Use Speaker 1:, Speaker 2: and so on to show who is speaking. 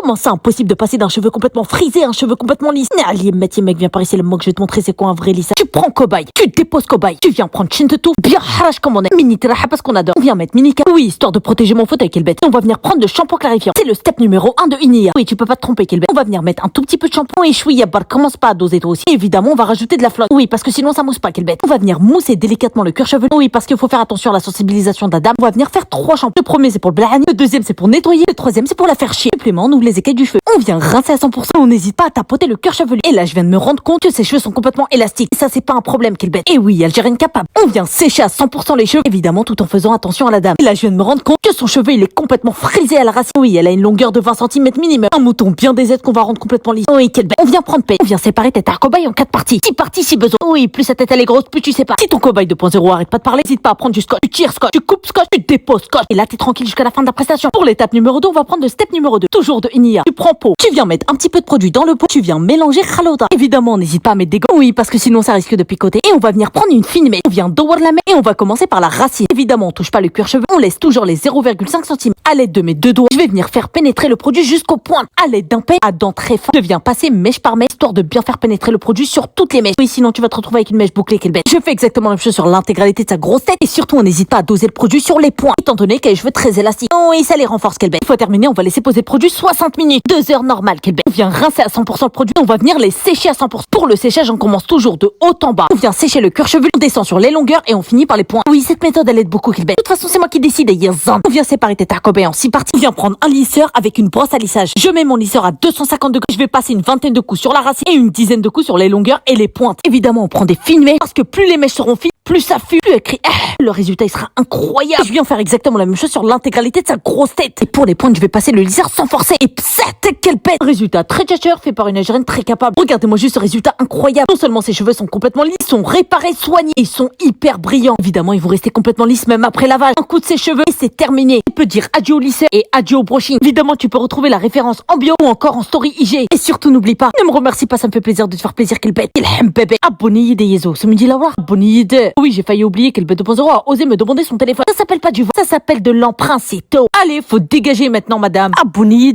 Speaker 1: Comment ça, impossible de passer d'un cheveu complètement frisé à un cheveu complètement lisse? Allez, mec, viens par ici, le mot que je vais te montrer, c'est quoi un vrai lisse. Tu prends cobaye, tu déposes cobaye, tu viens prendre Chintetou, bien harach comme on est. Mini Teraha parce qu'on adore. On vient mettre Minika. Oui, histoire de protéger mon fauteuil, quelle bête. On va venir prendre le shampoing clarifiant. C'est le step numéro 1 de Inia. Oui, tu peux pas te tromper, quelle bête. On va venir mettre un tout petit peu de shampoing et chouïa bar, commence pas à doser toi aussi. Évidemment, on va rajouter de la flotte. Oui, parce que sinon ça mousse pas, quelle bête. On va venir mousser délicatement le cuir chevelu. Oui, parce qu'il faut faire attention à la sensibilisation de la dame. On va venir faire 3 shampoings. Le premier, c'est pour le blahani. Le deuxième, c'est pour nettoyer. Le troisième, c'est pour la faire chier. Supplément, on ouvre les écailles du cheveu. On vient rincer à 100%. On n'hésite pas à tapoter le cuir chevelu. Et là, je viens de me rendre compte que ses cheveux sont complètement élastiques. Et ça, c'est pas un problème, quelle bête. Et oui, Algérienne capable. On vient sécher à 100% les cheveux, évidemment, tout en faisant attention à la dame. Et là, je viens de me rendre compte que son cheveu, il est complètement frisé à la racine. Oui, elle a une longueur de 20 cm minimum. Un mouton bien des aides qu'on va rendre complètement lisse. Oui, quelle bête. On vient prendre paix. On vient séparer tête à cobaye en 4 parties. 6 parties si besoin. Oui, plus sa tête elle est grosse, plus tu sépares. Si ton cobaye 2.0 arrête pas de parler, n'hésite pas à prendre du scotch. Tu tires scotch, tu coupes scotch, tu déposes scotch. Et là, t'es tranquille jusqu'à la fin de la prestation. Pour l'étape numéro 2, on va prendre le step numéro 2. Toujours de Inia. Tu prends pot. Tu viens mettre un petit peu de produit dans le pot. Tu viens mélanger khalouda. Évidemment, n'hésite pas à mettre des gants. Oui, parce que sinon ça risque de picoter. Et on va venir prendre une fine mèche. On vient d'ouvrir la mèche et on va commencer par la racine. Évidemment, on touche pas le cuir chevelu. On laisse toujours les 0,5 cm. À l'aide de mes 2 doigts, je vais venir faire pénétrer le produit jusqu'au point. À l'aide d'un peigne à dents très fin, je viens passer mèche par mèche, histoire de bien faire pénétrer le produit sur toutes les mèches. Oui, sinon tu vas te retrouver avec une mèche bouclée, quelle bête. Je fais exactement la même chose sur l'intégralité de sa grosse tête. Et surtout, on n'hésite pas à doser le produit sur les points, étant donné qu'elle a les cheveux très élastiques. Oh, et ça les renforce, quelle bête. Une fois terminé, on va laisser poser le produit 60 minutes. 2 heures normales, quelle bête. On vient rincer à 100% le produit. On va venir les sécher à 100%. Pour le séchage, on commence toujours de haut en bas. On vient sécher le cuir chevelu, on descend sur les longueurs et on finit par les points. Oui, cette méthode, elle aide beaucoup, quelle bête. De toute façon, c'est moi qui décide. Et on vient séparer tes cobaye en 6 parties. On vient prendre un lisseur avec une brosse à lissage. Je mets mon lisseur à 250 degrés. Je vais passer une vingtaine de coups sur la racine et une dizaine de coups sur les longueurs et les pointes. Évidemment, on prend des fines mèches parce que plus les mèches seront fines, plus ça fuit, plus elle crie. Le résultat, il sera incroyable. Je viens faire exactement la même chose sur l'intégralité de sa grosse tête. Et pour les pointes, je vais passer le lisseur sans forcer. Et psat, quelle pète. Résultat très tchatcheur fait par une Algérienne très capable. Regardez-moi juste ce résultat incroyable. Non seulement ses cheveux sont complètement lisses, ils sont réparés, soignés, ils sont hyper brillants. Évidemment, ils vont rester complètement lisses même après lavage. Un coup de ses cheveux et c'est terminé. Tu peux dire adieu au lisseur et adieu au brushing. Évidemment, tu peux retrouver la référence en bio ou encore en story IG. Et surtout, n'oublie pas, ne me remercie pas, ça me fait plaisir de te faire plaisir, quelle bête. Il bébé. Abonnez des Yezo. Ce midi là, abonnez. Oui, j'ai failli oublier qu'elle bête 2.0 a osé me demander son téléphone. Ça s'appelle pas du vent, ça s'appelle de l'emprunt, c'est tôt. Allez, faut dégager maintenant, madame. Abonnez.